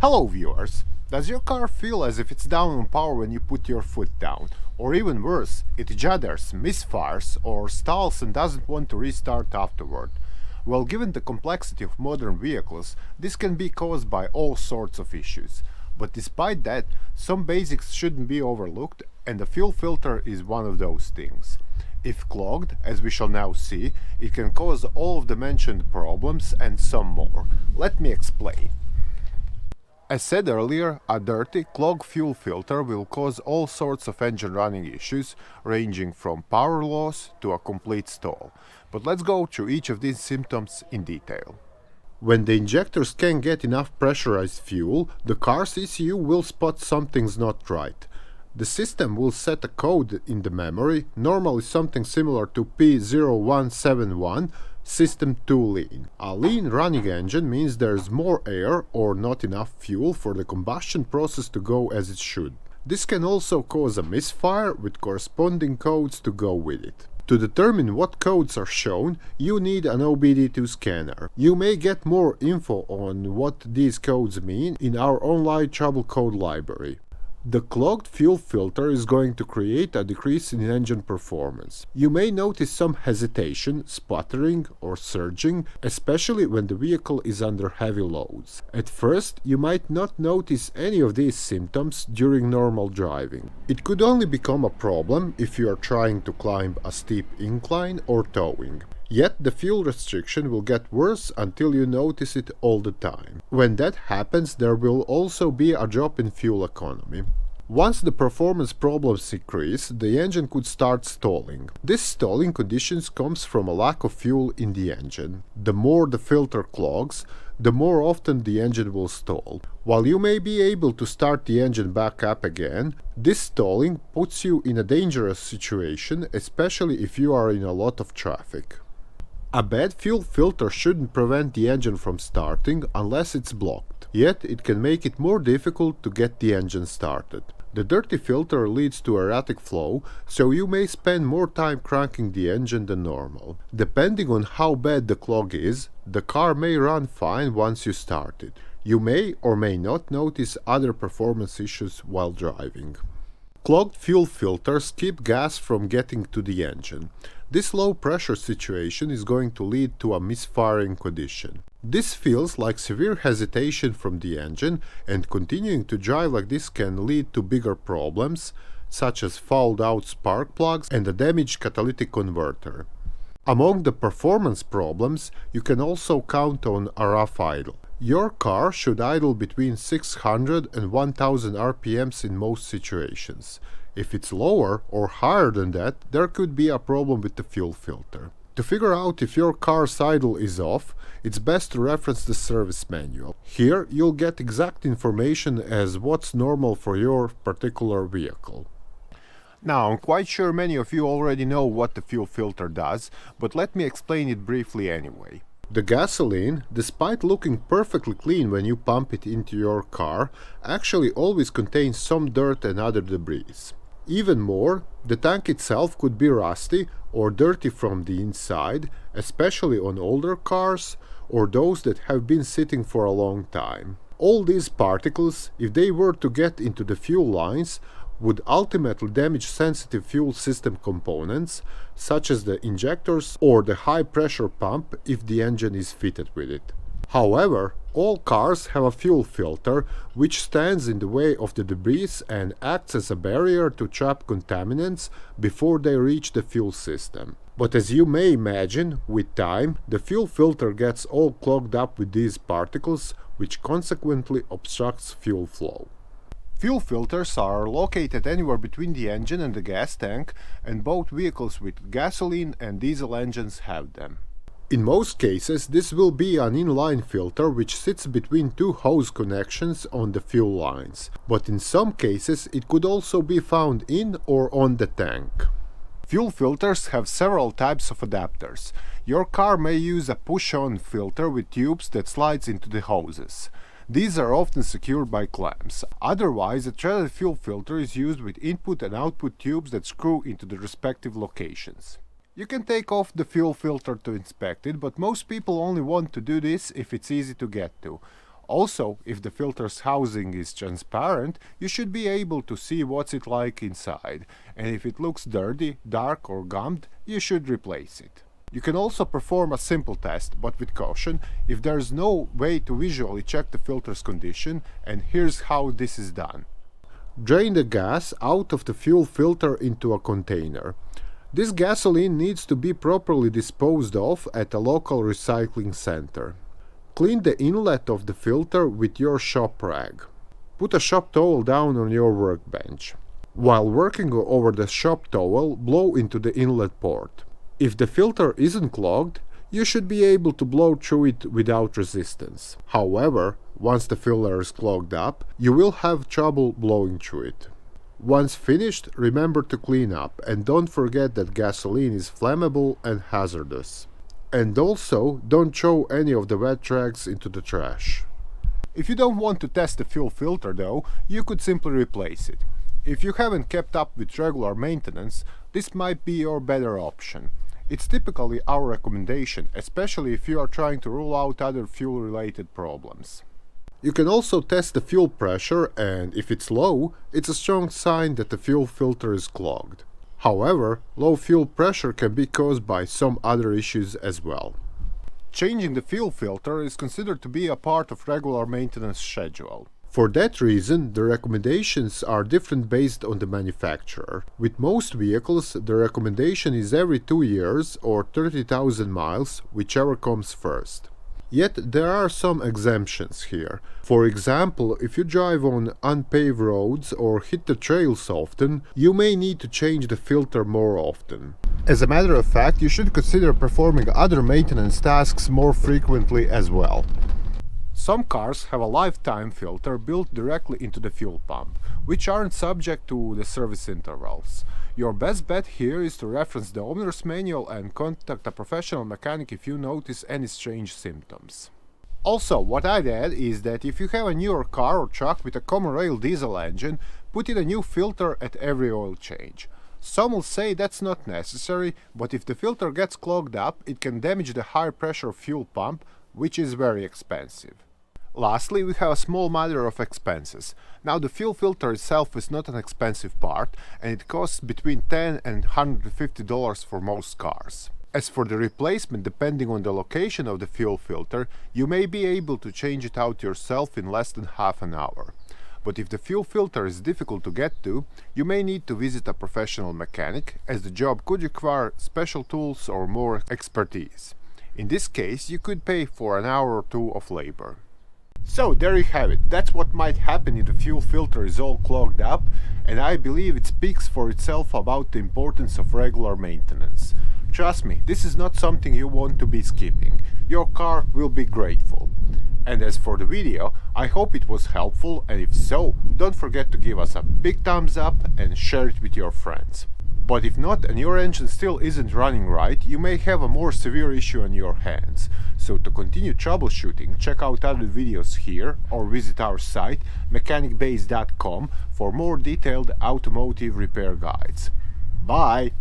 Hello viewers! Does your car feel as if it's down on power when you put your foot down? Or even worse, it judders, misfires, or stalls and doesn't want to restart afterward? Well, given the complexity of modern vehicles, this can be caused by all sorts of issues. But despite that, some basics shouldn't be overlooked, and the fuel filter is one of those things. If clogged, as we shall now see, it can cause all of the mentioned problems and some more. Let me explain. As said earlier, a dirty, clogged fuel filter will cause all sorts of engine running issues, ranging from power loss to a complete stall. But let's go through each of these symptoms in detail. When the injectors can't get enough pressurized fuel, the car's ECU will spot something's not right. The system will set a code in the memory, normally something similar to P0171, System 2 lean. A lean running engine means there's more air or not enough fuel for the combustion process to go as it should. This can also cause a misfire with corresponding codes to go with it. To determine what codes are shown, you need an OBD2 scanner. You may get more info on what these codes mean in our online trouble code library. The clogged fuel filter is going to create a decrease in engine performance. You may notice some hesitation, sputtering, or surging, especially when the vehicle is under heavy loads. At first, you might not notice any of these symptoms during normal driving. It could only become a problem if you are trying to climb a steep incline or towing. Yet the fuel restriction will get worse until you notice it all the time. When that happens, there will also be a drop in fuel economy. Once the performance problems increase, the engine could start stalling. This stalling condition comes from a lack of fuel in the engine. The more the filter clogs, the more often the engine will stall. While you may be able to start the engine back up again, this stalling puts you in a dangerous situation, especially if you are in a lot of traffic. A bad fuel filter shouldn't prevent the engine from starting unless it's blocked, yet it can make it more difficult to get the engine started. The dirty filter leads to erratic flow, so you may spend more time cranking the engine than normal. Depending on how bad the clog is, the car may run fine once you start it. You may or may not notice other performance issues while driving. Clogged fuel filters keep gas from getting to the engine. This low pressure situation is going to lead to a misfiring condition. This feels like severe hesitation from the engine, and continuing to drive like this can lead to bigger problems, such as fouled out spark plugs and a damaged catalytic converter. Among the performance problems, you can also count on a rough idle. Your car should idle between 600 and 1000 RPMs in most situations. If it's lower or higher than that, there could be a problem with the fuel filter. To figure out if your car's idle is off, it's best to reference the service manual. Here you'll get exact information as what's normal for your particular vehicle. Now, I'm quite sure many of you already know what the fuel filter does, but let me explain it briefly anyway. The gasoline, despite looking perfectly clean when you pump it into your car, actually always contains some dirt and other debris. Even more, the tank itself could be rusty or dirty from the inside, especially on older cars or those that have been sitting for a long time. All these particles, if they were to get into the fuel lines, would ultimately damage sensitive fuel system components, such as the injectors or the high-pressure pump if the engine is fitted with it. However, all cars have a fuel filter, which stands in the way of the debris and acts as a barrier to trap contaminants before they reach the fuel system. But as you may imagine, with time, the fuel filter gets all clogged up with these particles, which consequently obstructs fuel flow. Fuel filters are located anywhere between the engine and the gas tank, and both vehicles with gasoline and diesel engines have them. In most cases, this will be an inline filter which sits between two hose connections on the fuel lines, but in some cases it could also be found in or on the tank. Fuel filters have several types of adapters. Your car may use a push-on filter with tubes that slides into the hoses. These are often secured by clamps. Otherwise, a threaded fuel filter is used with input and output tubes that screw into the respective locations. You can take off the fuel filter to inspect it, but most people only want to do this if it's easy to get to. Also, if the filter's housing is transparent, you should be able to see what's it like inside, and if it looks dirty, dark or gummed, you should replace it. You can also perform a simple test, but with caution, if there's no way to visually check the filter's condition, and here's how this is done. Drain the gas out of the fuel filter into a container. This gasoline needs to be properly disposed of at a local recycling center. Clean the inlet of the filter with your shop rag. Put a shop towel down on your workbench. While working over the shop towel, blow into the inlet port. If the filter isn't clogged, you should be able to blow through it without resistance. However, once the filter is clogged up, you will have trouble blowing through it. Once finished, remember to clean up, and don't forget that gasoline is flammable and hazardous. And also, don't throw any of the wet rags into the trash. If you don't want to test the fuel filter though, you could simply replace it. If you haven't kept up with regular maintenance, this might be your better option. It's typically our recommendation, especially if you are trying to rule out other fuel-related problems. You can also test the fuel pressure, and if it's low, it's a strong sign that the fuel filter is clogged. However, low fuel pressure can be caused by some other issues as well. Changing the fuel filter is considered to be a part of regular maintenance schedule. For that reason, the recommendations are different based on the manufacturer. With most vehicles, the recommendation is every 2 years or 30,000 miles, whichever comes first. Yet there are some exemptions here. For example, if you drive on unpaved roads or hit the trails often, you may need to change the filter more often. As a matter of fact, you should consider performing other maintenance tasks more frequently as well. Some cars have a lifetime filter built directly into the fuel pump, which aren't subject to the service intervals. Your best bet here is to reference the owner's manual and contact a professional mechanic if you notice any strange symptoms. Also, what I'd add is that if you have a newer car or truck with a common rail diesel engine, put in a new filter at every oil change. Some will say that's not necessary, but if the filter gets clogged up, it can damage the high pressure fuel pump, which is very expensive. Lastly, we have a small matter of expenses. Now, the fuel filter itself is not an expensive part, and it costs between $10 and $150 for most cars. As for the replacement, depending on the location of the fuel filter, you may be able to change it out yourself in less than half an hour. But if the fuel filter is difficult to get to, you may need to visit a professional mechanic, as the job could require special tools or more expertise. In this case, you could pay for an hour or two of labor. So there you have it. That's what might happen if the fuel filter is all clogged up, and I believe it speaks for itself about the importance of regular maintenance. Trust me, this is not something you want to be skipping. Your car will be grateful. And as for the video, I hope it was helpful, and if so, don't forget to give us a big thumbs up and share it with your friends. But if not and your engine still isn't running right, you may have a more severe issue on your hands. So to continue troubleshooting, check out other videos here or visit our site mechanicbase.com for more detailed automotive repair guides. Bye!